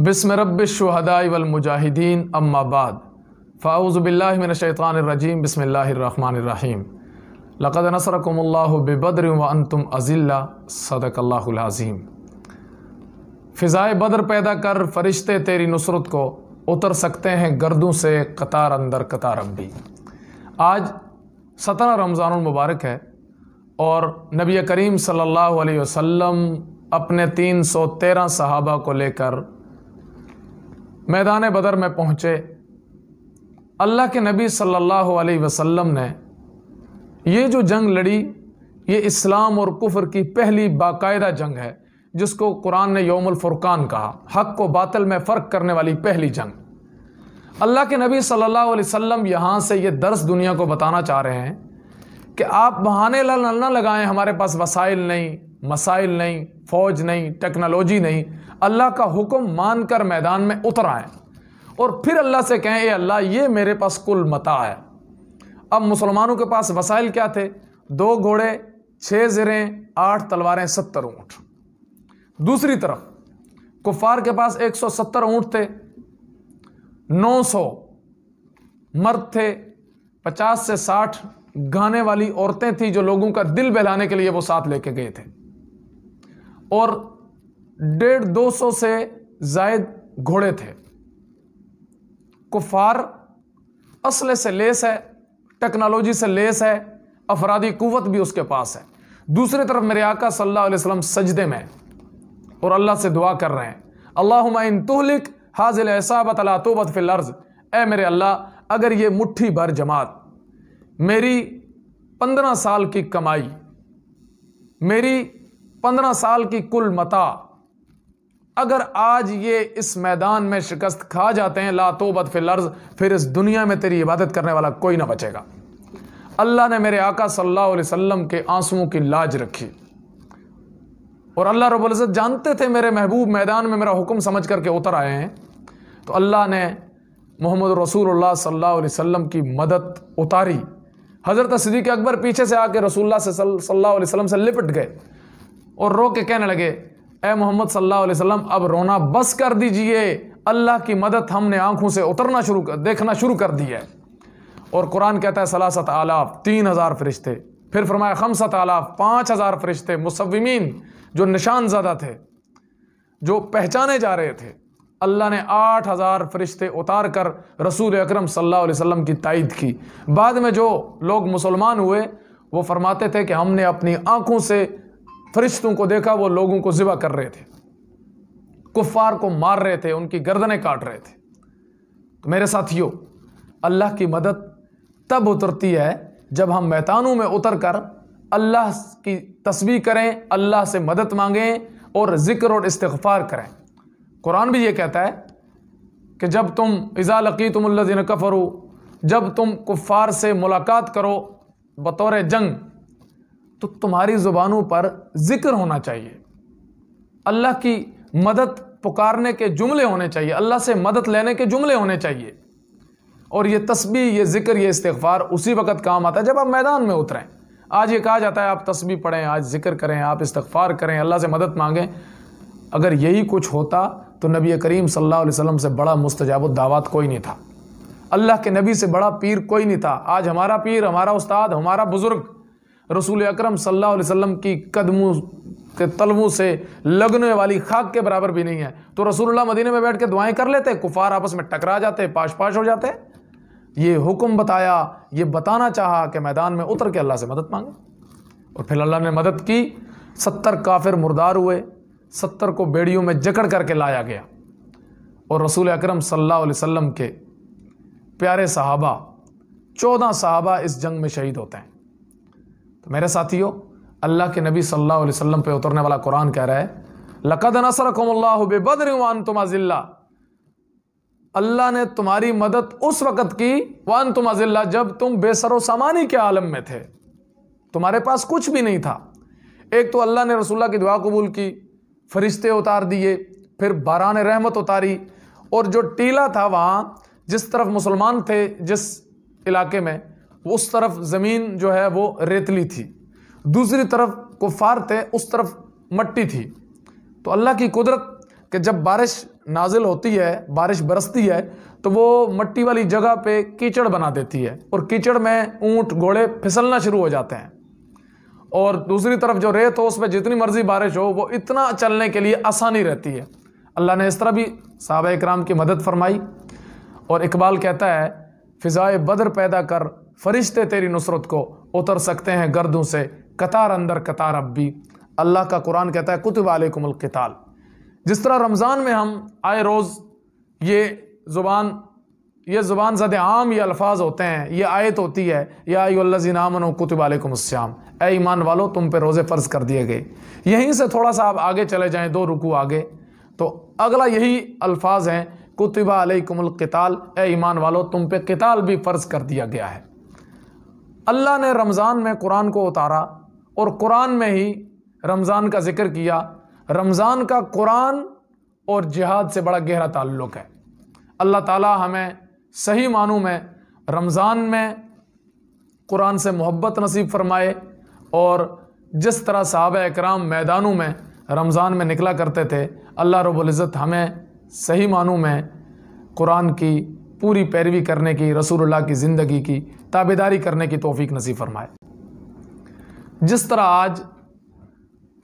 बिस्म रब्बिश्शुहदाइ वल मुजाहिदीन अम्मा बाद फ़ाऊज़ु बिल्लाहि मिनश्शैतानिर्रजीम बिस्मिल्लाहिर्रहमानिर्रहीम लक़द नसरकुमुल्लाहु बिबद्रिन व अंतुम अज़िल्ला सदक़ल्लाहुल अज़ीम। फ़िज़ाए बद्र पैदा कर फ़रिश्ते तेरी नुसरत को उतर सकते हैं गर्दों से कतार अंदर कतार अब्बी। आज 17 रमज़ानुल मुबारक है और नबी करीम सल्लल्लाहु अलैहि वसल्लम अपने 313 सहाबा को लेकर मैदान बदर में पहुँचे। अल्लाह के नबी सल्लल्लाहु अलैहि वसल्लम ने ये जो जंग लड़ी, ये इस्लाम और कुफ्र की पहली बाकायदा जंग है, जिसको कुरान ने यौमुल फुरकान कहा, हक को बातिल में फ़र्क करने वाली पहली जंग। अल्लाह के नबी सल्लल्लाहु अलैहि वसल्लम यहाँ से ये दर्स दुनिया को बताना चाह रहे हैं कि आप बहाने न लगाएं, हमारे पास वसाइल नहीं, मसाइल नहीं, फ़ौज नहीं, टेक्नोलॉजी नहीं। अल्लाह का हुक्म मानकर मैदान में उतर आएँ और फिर अल्लाह से कहें, ए अल्लाह, ये मेरे पास कुल मता है। अब मुसलमानों के पास वसाइल क्या थे? 2 घोड़े, 6 ज़रें, 8 तलवारें, 70 ऊँट। दूसरी तरफ कुफ़ार के पास 170 ऊँट थे, 900 मर्द थे, 50 से 60 गाने वाली औरतें थी जो लोगों का दिल बहलाने के लिए वो साथ लेके गए थे, और 150-200 से जायद घोड़े थे। कुफ़ार असले से लेस है, टेक्नोलॉजी से लेस है, अफरादी कुव्वत भी उसके पास है। दूसरी तरफ मेरे आका सल्लल्लाहु अलैहि वसल्लम सजदे में और अल्लाह से दुआ कर रहे हैं, अल्लाहुम्मा इन तुहलिक हाज़िल इसाबत ला तुबत फिल अर्ज़। ऐ मेरे अल्लाह, अगर ये मुट्ठी भर जमात, मेरी 15 साल की कमाई, मेरी 15 साल की कुल मता, अगर आज ये इस मैदान में शिकस्त खा जाते हैं, ला तौबत फिल अर्ज़, फिर इस दुनिया में तेरी इबादत करने वाला कोई ना बचेगा। अल्लाह ने मेरे आका सल्लल्लाहु अलैहि वसल्लम के आंसुओं की लाज रखी और अल्लाह रब्बुल इज़्ज़त जानते थे मेरे महबूब मैदान में मेरा हुक्म समझ करके उतर आए हैं, तो अल्लाह ने मोहम्मद रसूलुल्लाह सल्लल्लाहु अलैहि वसल्लम की मदद उतारी। हज़रत सिद्दीक़ अकबर पीछे से आके रसूलुल्लाह सल्लल्लाहु अलैहि वसल्लम से लिपट गए और रो के कहने लगे, ए मोहम्मद सल्लल्लाहु अलैहि वसल्लम, अब रोना बस कर दीजिए, अल्लाह की मदद हमने आंखों से उतरना देखना शुरू कर दी है। और कुरान कहता है सलासत आलाफ, 3000 फरिश्ते, फिर फरमाया खमसत आलाफ, 5000 फरिश्ते मुसव्विमीन, जो निशान ज़दा थे, जो पहचाने जा रहे थे। अल्लाह ने 8000 फरिश्ते उतार कर रसूल अकरम सल्लल्लाहु अलैहि वसल्लम की तायद की। बाद में जो लोग मुसलमान हुए वो फरमाते थे कि हमने अपनी आंखों से फरिश्तों को देखा, वो लोगों को ज़िबा कर रहे थे, कुफ़ार को मार रहे थे, उनकी गर्दनें काट रहे थे। तो मेरे साथियों, अल्लाह की मदद तब उतरती है जब हम मैदानों में उतर कर अल्लाह की तस्बीह करें, अल्लाह से मदद मांगें और ज़िक्र और इस्तिग़फ़ार करें। कुरान भी ये कहता है कि जब तुम इज़ा लक़ीतुमुल्लज़ीना कफ़रू, जब तुम कुफ़ार से मुलाकात करो बतौर जंग, तो तुम्हारी ज़ुबानों पर ज़िक्र होना चाहिए, अल्लाह की मदद पुकारने के जुमले होने चाहिए, अल्लाह से मदद लेने के जुमले होने चाहिए। और ये तस्बीह, ये ज़िक्र, ये इस्तिग़फ़ार उसी वक़्त काम आता है जब आप मैदान में उतरें। आज ये कहा जाता है आप तस्बीह पढ़ें, आज ज़िक्र करें, आप इस्तिग़फ़ार करें, अल्लाह से मदद मांगें। अगर यही कुछ होता तो नबी करीम सल्लल्लाहु अलैहि वसल्लम से बड़ा मुस्तजाबुद दावत कोई नहीं था, अल्लाह के नबी से बड़ा पीर कोई नहीं था। आज हमारा पीर, हमारा उस्ताद, हमारा बुज़ुर्ग रसूल अकरम सल्लल्लाहु अलैहि वसल्लम की कदमों के तलवों से लगने वाली खाक के बराबर भी नहीं है। तो रसूलुल्लाह मदीने में बैठ के दुआएं कर लेते, कुफ़ार आपस में टकरा जाते, पाश पाश हो जाते। ये हुक्म बताया, ये बताना चाहा कि मैदान में उतर के अल्लाह से मदद मांगे, और फिर अल्लाह ने मदद की। 70 काफिर मुर्दार हुए, 70 को बेड़ियों में जकड़ करके लाया गया, और रसूल अकरम सल्लल्लाहु अलैहि वसल्लम के प्यारे सहाबा, 14 सहाबा इस जंग में शहीद होते हैं। तो मेरे साथियों, अल्लाह के नबी सल्लल्लाहु अलैहि वसल्लम पे उतरने वाला कुरान कह रहा है, लक़द नसरकुमुल्लाहु बिबद्रिन व अंतुम अज़िल्ला, अल्लाह ने तुम्हारी मदद उस वक़्त की, व अंतुम अज़िल्ला, जब तुम बेसरो सामानी के आलम में थे, तुम्हारे पास कुछ भी नहीं था। एक तो अल्लाह ने रसूलुल्लाह की दुआ कबूल की, फरिश्ते उतार दिए, फिर बारान रहमत उतारी, और जो टीला था वहाँ, जिस तरफ मुसलमान थे जिस इलाके में, उस तरफ ज़मीन जो है वो रेतली थी, दूसरी तरफ कुफ़ार थे, उस तरफ मट्टी थी। तो अल्लाह की कुदरत कि जब बारिश नाजिल होती है, बारिश बरसती है, तो वो मट्टी वाली जगह पे कीचड़ बना देती है और कीचड़ में ऊंट घोड़े फिसलना शुरू हो जाते हैं। और दूसरी तरफ जो रेत हो उस पर जितनी मर्जी बारिश हो वो इतना चलने के लिए आसानी रहती है। अल्लाह ने इस तरह भी सहाबा इकराम की मदद फरमाई। और इकबाल कहता है, फ़िज़ाए बदर पैदा कर फरिश्ते तेरी नुसरत को उतर सकते हैं गर्दों से कतार अंदर कतार अब भी। अल्लाह का कुरान कहता है कुतिबा अलैकुमुल क़िताल। जिस तरह रमज़ान में हम आए रोज़ ये ज़ुबान ज़द आम ये अल्फाज होते हैं, ये आयत होती है, या अय्युहल्लज़ीना आमनू कुतिबा अलैकुमुस्सियाम, ऐ ईमान वालो तुम पे रोज़े फ़र्ज़ कर दिए गए। यहीं से थोड़ा सा आप आगे चले जाएं, 2 रुकू आगे, तो अगला यही अल्फाज हैं कुतिबा अलैकुमुल क़िताल, ऐ ईमान वालो तुम पे क़िताल भी फ़र्ज़ कर दिया गया है। अल्लाह ने रमज़ान में कुरान को उतारा और कुरान में ही रमज़ान का जिक्र किया। रमज़ान का कुरान और जिहाद से बड़ा गहरा ताल्लुक़ है। अल्लाह ताला हमें सही मानों में रमज़ान में कुरान से मोहब्बत नसीब फरमाए, और जिस तरह सहाबा इकराम मैदानों में रमज़ान में निकला करते थे, अल्लाह रब्बुल इज़्ज़त हमें सही मानों में कुरान की पूरी पैरवी करने की, रसूलुल्लाह की ज़िंदगी की ताबेदारी करने की तौफीक नसीब फरमाए। जिस तरह आज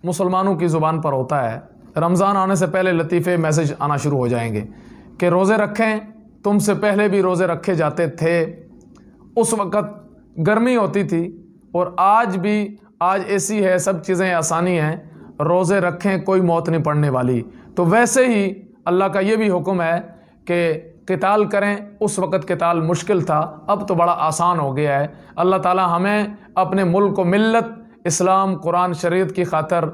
मुसलमानों की ज़ुबान पर होता है, रमज़ान आने से पहले लतीफ़े मैसेज आना शुरू हो जाएंगे कि रोज़े रखें, तुमसे पहले भी रोज़े रखे जाते थे। उस वक़्त गर्मी होती थी और आज एसी है, सब चीज़ें आसानी हैं, रोज़े रखें, कोई मौत नहीं पड़ने वाली। तो वैसे ही अल्लाह का ये भी हुक्म है कि क़िताल करें। उस वक़्त क़िताल मुश्किल था, अब तो बड़ा आसान हो गया है। अल्लाह ताला हमें अपने मुल्क को मिल्लत इस्लाम कुरान शरीयत की खातर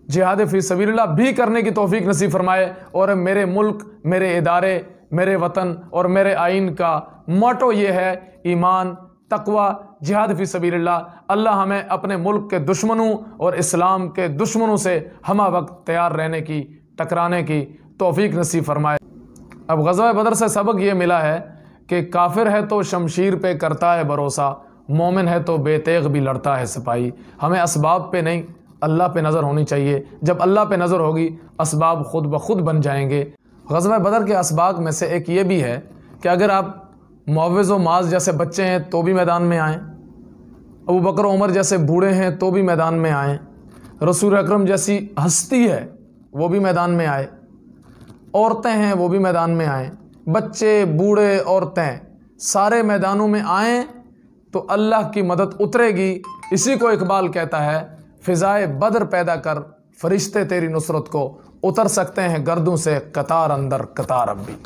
जिहाद फ़ी सबीलिल्लाह भी करने की तौफीक नसीब फरमाए। और मेरे मुल्क, मेरे इदारे, मेरे वतन और मेरे आइन का मोटो ये है ईमान, तकवा, जिहाद फ़ी सबीलिल्लाह। अल्लाह हमें अपने मुल्क के दुश्मनों और इस्लाम के दुश्मनों से हमा वक्त तैयार रहने की, टकराने की तौफीक नसीब फरमाए। अब ग़ज़वा बदर से सबक ये मिला है कि काफिर है तो शमशीर पे करता है भरोसा, मोमिन है तो बेतेग भी लड़ता है सिपाही। हमें असबाब पे नहीं, अल्लाह पे नज़र होनी चाहिए। जब अल्लाह पे नज़र होगी, असबाब खुद ब खुद बन जाएंगे। ग़ज़वा बदर के असबाब में से एक ये भी है कि अगर आप मुअव्विज़ व माज़ जैसे बच्चे हैं तो भी मैदान में आएँ, अबू बकर उमर जैसे बूढ़े हैं तो भी मैदान में आएँ, रसूल अकरम जैसी हस्ती है वो भी मैदान में आए, औरतें हैं वो भी मैदान में आएँ, बच्चे, बूढ़े, औरतें सारे मैदानों में आएँ तो अल्लाह की मदद उतरेगी। इसी को इकबाल कहता है, फ़िज़ाए बदर पैदा कर फरिश्ते तेरी नुसरत को उतर सकते हैं गर्दों से कतार अंदर कतार अब भी।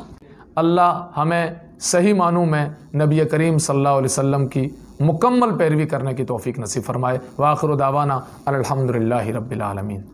अल्लाह हमें सही मानों में नबी करीम सल्लल्लाहु अलैहि वसल्लम की मुकम्मल पैरवी करने की तौफीक नसीब फरमाए। व आखिर दावाना अल्हम्दुलिल्लाहि रब्बिल आलमीन।